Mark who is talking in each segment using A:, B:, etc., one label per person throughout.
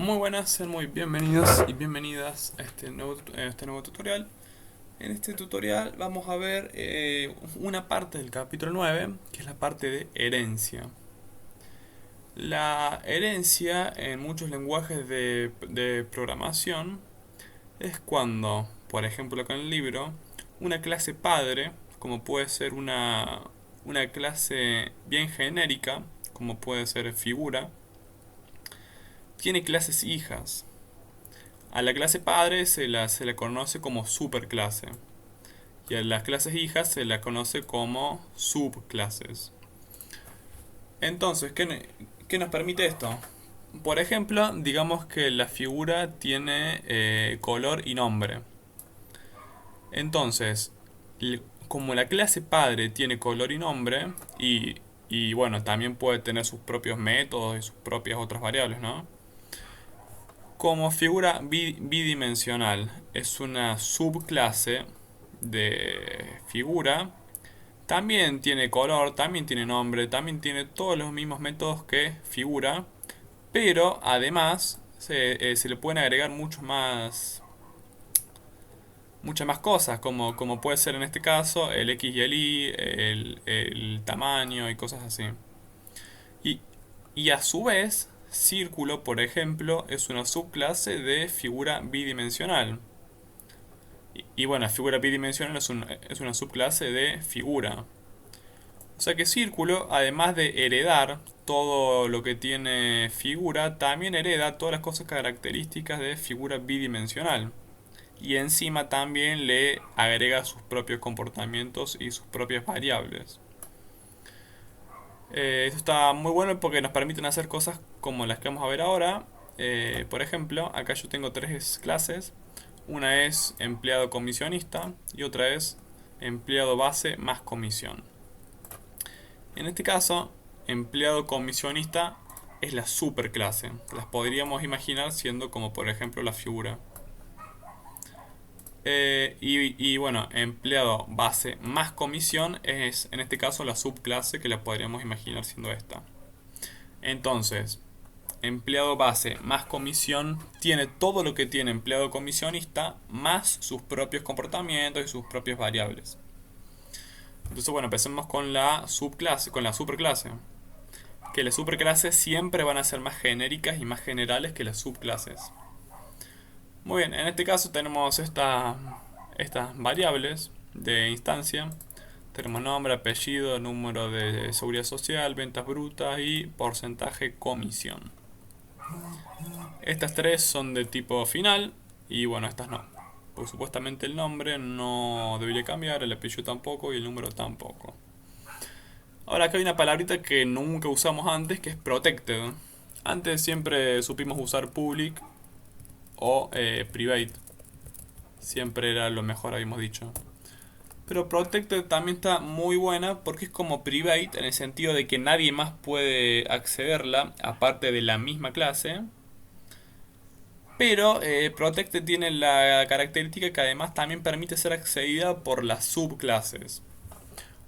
A: Muy buenas, sean muy bienvenidos y bienvenidas a este nuevo tutorial. En este tutorial vamos a ver una parte del capítulo 9, que es la parte de herencia. La herencia en muchos lenguajes de programación es cuando, por ejemplo acá en el libro, una clase padre, como puede ser una clase bien genérica, como puede ser figura, tiene clases hijas. A la clase padre se la conoce como superclase y a las clases hijas se la conoce como subclases. Entonces, ¿qué nos permite esto? Por ejemplo, digamos que la figura tiene color y nombre. Entonces, como la clase padre tiene color y nombre, y bueno, también puede tener sus propios métodos y sus propias otras variables, ¿no? Como figura bidimensional es una subclase de figura, también tiene color, también tiene nombre, también tiene todos los mismos métodos que figura, pero además se le pueden agregar muchas más cosas, como puede ser en este caso el X y el Y, el tamaño y cosas así. Y, y a su vez, círculo, por ejemplo, es una subclase de figura bidimensional. Y bueno, figura bidimensional es una subclase de figura. O sea que círculo, además de heredar todo lo que tiene figura, también hereda todas las cosas características de figura bidimensional. Y encima también le agrega sus propios comportamientos y sus propias variables. Esto está muy bueno porque nos permiten hacer cosas como las que vamos a ver ahora. Por ejemplo, acá yo tengo tres clases. Una es empleado comisionista y otra es empleado base más comisión. En este caso, empleado comisionista es la superclase. Las podríamos imaginar siendo como por ejemplo la figura. Y bueno, empleado base más comisión es en este caso la subclase que la podríamos imaginar siendo esta. Entonces, empleado base más comisión tiene todo lo que tiene empleado comisionista más sus propios comportamientos y sus propias variables. Entonces, bueno, empecemos con la subclase, con la superclase. Que las superclases siempre van a ser más genéricas y más generales que las subclases. Muy bien, en este caso tenemos estas variables de instancia. Tenemos nombre, apellido, número de seguridad social, ventas brutas y porcentaje comisión. Estas tres son de tipo final y bueno, estas no. Porque supuestamente el nombre no debería cambiar, el apellido tampoco y el número tampoco. Ahora acá hay una palabrita que nunca usamos antes, que es protected. Antes siempre supimos usar public o private. Siempre era lo mejor, habíamos dicho. Pero protected también está muy buena porque es como private en el sentido de que nadie más puede accederla aparte de la misma clase. Pero Protected tiene la característica que además también permite ser accedida por las subclases.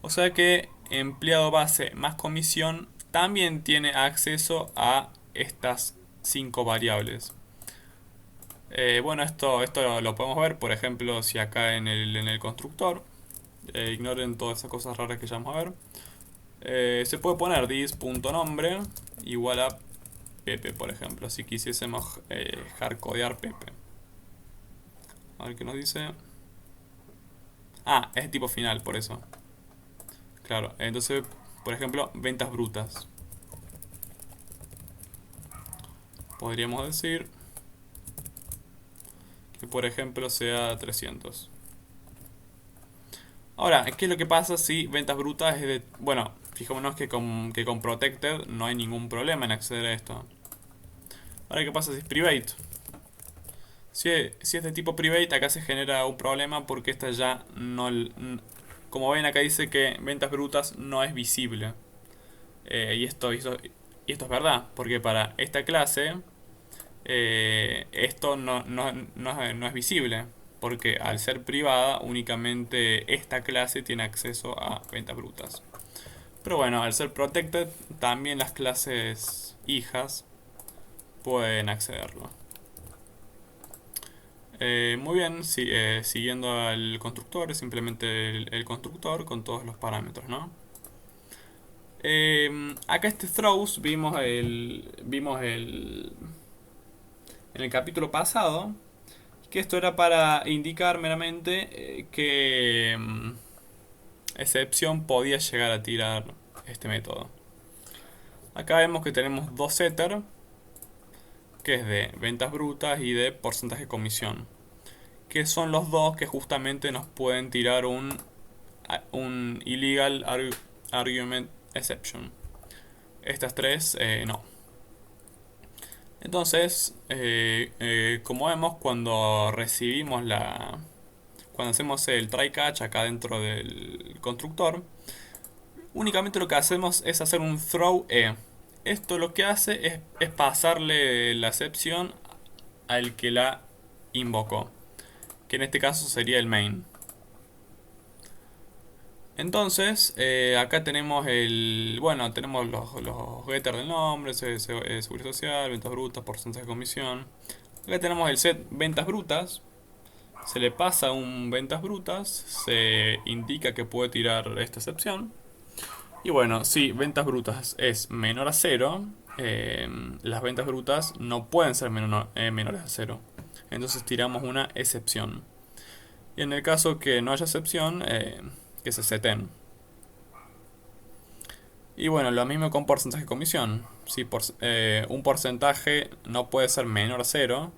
A: O sea que empleado base más comisión también tiene acceso a estas 5 variables. Bueno, esto lo podemos ver, por ejemplo, si acá en el constructor, ignoren todas esas cosas raras que ya vamos a ver, se puede poner this.nombre igual a Pepe, por ejemplo, si quisiésemos hardcodear Pepe. A ver qué nos dice. Ah, es tipo final, por eso. Claro, entonces, por ejemplo, ventas brutas. Podríamos decir que, por ejemplo, sea 300. Ahora, ¿qué es lo que pasa si ventas brutas es de... Bueno, fijémonos que con Protected no hay ningún problema en acceder a esto. Ahora, ¿qué pasa si es Private? Si es de tipo private, acá se genera un problema porque esta ya no... Como ven, acá dice que ventas brutas no es visible. Y esto es verdad, porque para esta clase esto no es visible. Porque al ser privada, únicamente esta clase tiene acceso a ventas brutas. Pero bueno, al ser protected, también las clases hijas pueden accederlo. Muy bien, siguiendo al constructor, es simplemente el constructor con todos los parámetros, ¿no? Acá este throws en el capítulo pasado, que esto era para indicar meramente qué excepción podía llegar a tirar este método. Acá vemos que tenemos dos setter, que es de ventas brutas y de porcentaje de comisión, que son los dos que justamente nos pueden tirar un illegal argument exception. Estas tres no. Entonces, como vemos, cuando hacemos el try catch acá dentro del constructor, únicamente lo que hacemos es hacer un throw e. Esto lo que hace es pasarle la excepción al que la invocó, que en este caso sería el main. Entonces, acá tenemos tenemos los getters del nombre, seguridad social, ventas brutas, porcentaje de comisión. Acá tenemos el set ventas brutas. Se le pasa un ventas brutas, se indica que puede tirar esta excepción. Y bueno, si ventas brutas es menor a 0, las ventas brutas no pueden ser menores a 0. Entonces tiramos una excepción. Y en el caso que no haya excepción, que se seten. Y bueno, lo mismo con porcentaje de comisión. Si un porcentaje no puede ser menor a 0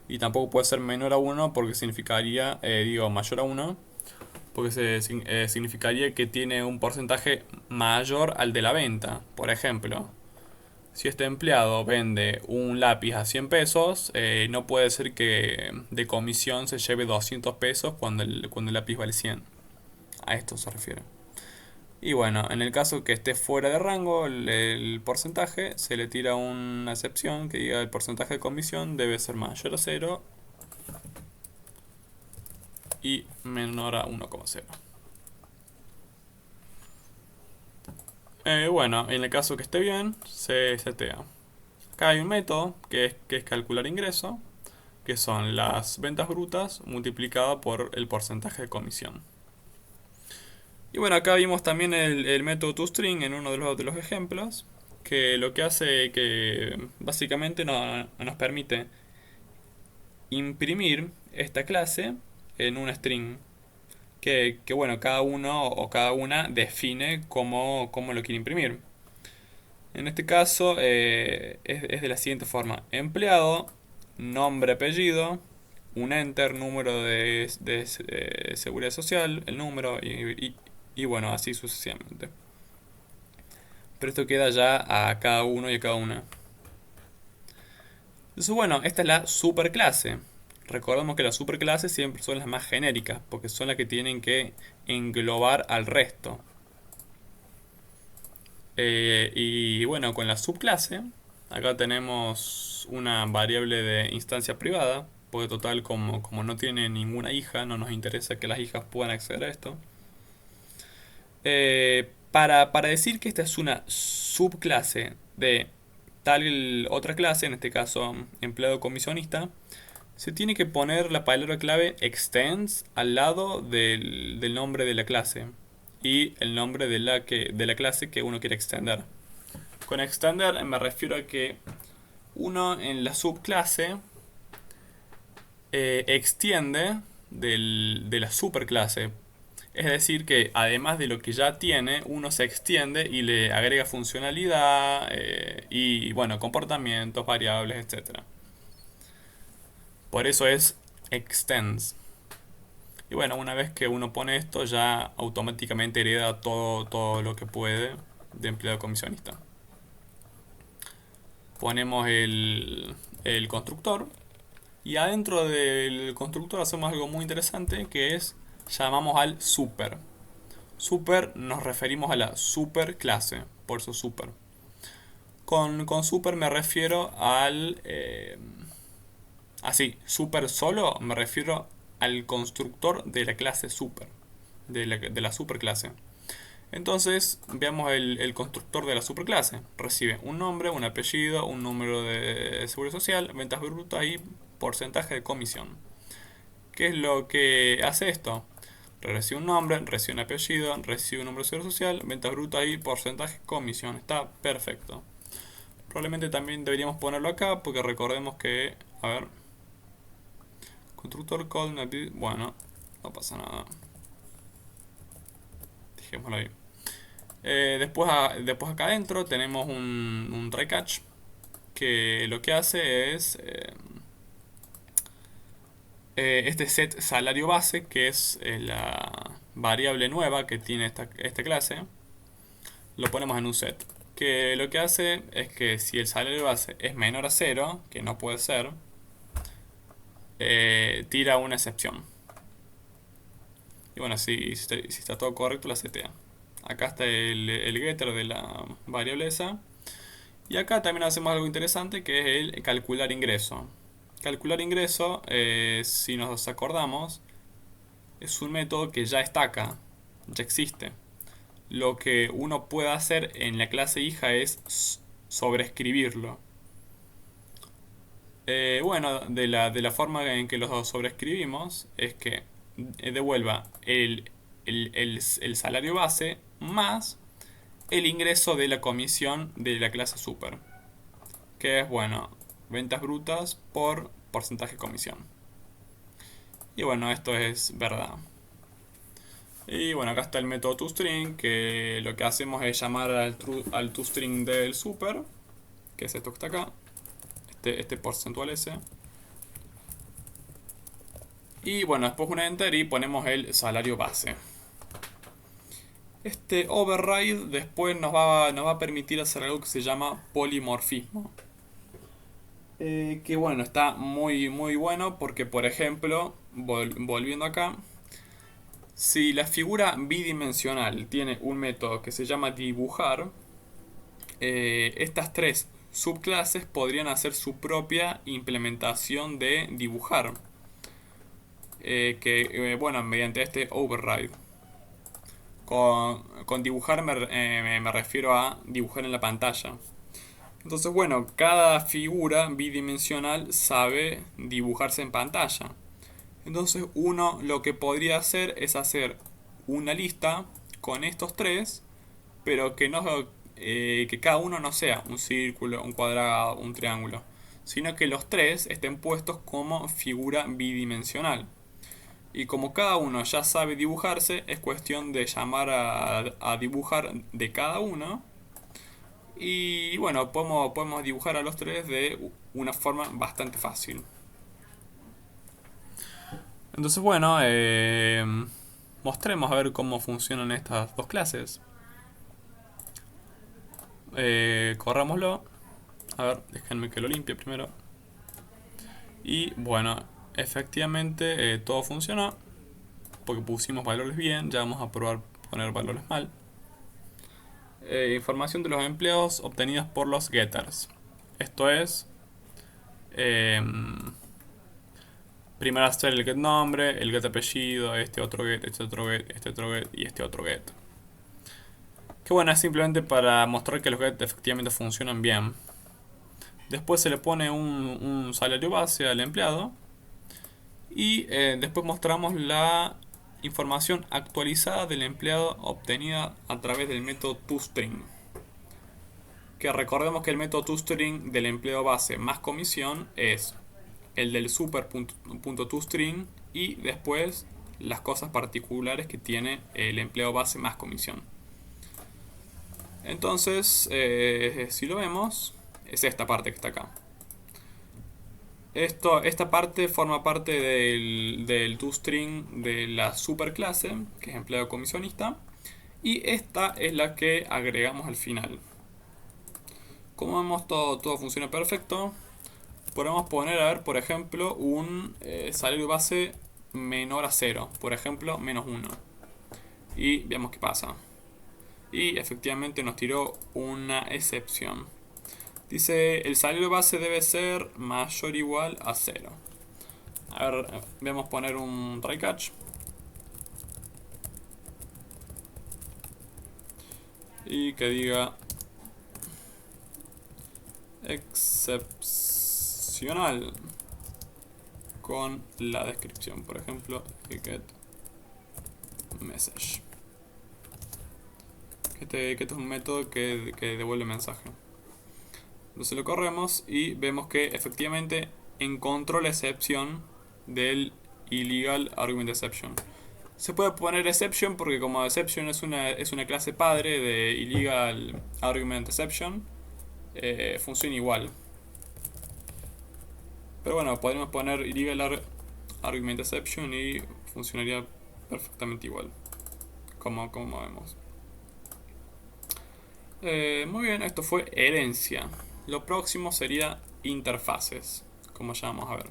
A: y tampoco puede ser menor a 1 porque significaría, mayor a 1, porque significaría que tiene un porcentaje mayor al de la venta. Por ejemplo, si este empleado vende un lápiz a 100 pesos, no puede ser que de comisión se lleve 200 pesos cuando el lápiz vale 100. A esto se refiere. Y bueno, en el caso que esté fuera de rango el porcentaje, se le tira una excepción que diga el porcentaje de comisión debe ser mayor a 0 y menor a 1,0. Bueno, en el caso que esté bien, se setea. Acá hay un método que es calcular ingreso, que son las ventas brutas multiplicado por el porcentaje de comisión. Y bueno, acá vimos también el método toString en uno de los ejemplos, que lo que hace que básicamente nos permite imprimir esta clase en un string que bueno, cada uno o cada una define cómo lo quiere imprimir. En este caso es de la siguiente forma: empleado, nombre, apellido, un enter, número de seguridad social, el número y bueno, así sucesivamente. Pero esto queda ya a cada uno y a cada una. Entonces bueno, esta es la superclase. Recordemos que las superclases siempre son las más genéricas, porque son las que tienen que englobar al resto. Y bueno, con la subclase, acá tenemos una variable de instancia privada, porque total, como no tiene ninguna hija, no nos interesa que las hijas puedan acceder a esto. Para decir que esta es una subclase de tal otra clase, en este caso empleado comisionista, se tiene que poner la palabra clave extends al lado del nombre de la clase y el nombre de la clase que uno quiere extender. Con extender me refiero a que uno en la subclase extiende de la superclase. Es decir, que además de lo que ya tiene, uno se extiende y le agrega funcionalidad y bueno, comportamientos, variables, etc. Por eso es extends. Y bueno, una vez que uno pone esto, ya automáticamente hereda todo lo que puede de empleado comisionista. Ponemos el constructor y adentro del constructor hacemos algo muy interesante, que es llamamos al super. Super nos referimos a la superclase, por eso super. Con super me refiero al así, super solo me refiero al constructor de la clase super, de la superclase. Entonces, veamos el constructor de la superclase. Recibe un nombre, un apellido, un número de seguridad social, ventas brutas y porcentaje de comisión. ¿Qué es lo que hace esto? Recibe un nombre, recibe un apellido, recibe un número de seguridad social, ventas brutas y porcentaje de comisión. Está perfecto. Probablemente también deberíamos ponerlo acá porque recordemos que, a ver, constructor call, bueno, no pasa nada. Dejémoslo ahí. Después acá adentro tenemos un try catch que lo que hace es este set salario base, que es la variable nueva que tiene esta clase, lo ponemos en un set. Que lo que hace es que si el salario base es menor a 0, que no puede ser, tira una excepción. Y bueno, si está todo correcto, la setea. Acá está el getter de la variable esa. Y acá también hacemos algo interesante que es el calcular ingreso. Calcular ingreso, si nos acordamos, es un método que ya está acá, ya existe. Lo que uno puede hacer en la clase hija es sobreescribirlo. Bueno, de la forma en que lo sobreescribimos es que devuelva el salario base más el ingreso de la comisión de la clase super, que es, bueno, ventas brutas por porcentaje de comisión. Y bueno, esto es verdad. Y bueno, acá está el método toString, que lo que hacemos es llamar al toString del super, que es esto que está acá, este porcentual ese. Y bueno, después un enter y ponemos el salario base. Este override después nos va a permitir hacer algo que se llama polimorfismo. Que bueno, está muy muy bueno porque, por ejemplo, volviendo acá, si la figura bidimensional tiene un método que se llama dibujar, estas tres subclases podrían hacer su propia implementación de dibujar. Bueno, mediante este override. Con dibujar me refiero a dibujar en la pantalla. Entonces, bueno, cada figura bidimensional sabe dibujarse en pantalla. Entonces, uno lo que podría hacer es hacer una lista con estos tres, pero que cada uno no sea un círculo, un cuadrado, un triángulo, sino que los tres estén puestos como figura bidimensional. Y como cada uno ya sabe dibujarse, es cuestión de llamar a dibujar de cada uno. Y bueno, podemos dibujar a los tres de una forma bastante fácil. Entonces bueno, mostremos a ver cómo funcionan estas dos clases. Corrámoslo. A ver, déjenme que lo limpie primero. Y bueno, efectivamente todo funcionó. Porque pusimos valores bien. Ya vamos a probar poner valores mal. Información de los empleados obtenidos por los getters. Esto es primero hacer el get nombre, el get apellido, este otro get, este otro get, este otro get y este otro get. Que bueno, es simplemente para mostrar que los get efectivamente funcionan bien. Después se le pone un salario base al empleado. Y después mostramos la información actualizada del empleado obtenida a través del método toString. Que recordemos que el método toString del empleado base más comisión es el del super.toString y después las cosas particulares que tiene el empleado base más comisión. Entonces, si lo vemos, es esta parte que está acá. Esta parte forma parte del toString de la superclase, que es empleado comisionista, y esta es la que agregamos al final. Como vemos, todo funciona perfecto. Podemos poner, a ver, por ejemplo, un salario base menor a 0, por ejemplo, -1. Y veamos qué pasa. Y efectivamente nos tiró una excepción. Dice, el salario base debe ser mayor o igual a 0. A ver, vamos a poner un try catch. y que diga excepcional con la descripción, por ejemplo, get message, que este es un método que devuelve mensaje. Entonces lo corremos y vemos que efectivamente encontró la excepción del illegal argument exception. Se puede poner exception porque como exception es una clase padre de illegal argument exception, funciona igual. Pero bueno, podríamos poner illegal argument exception y funcionaría perfectamente igual, como vemos. Muy bien, esto fue herencia. Lo próximo sería interfaces, como ya vamos a ver.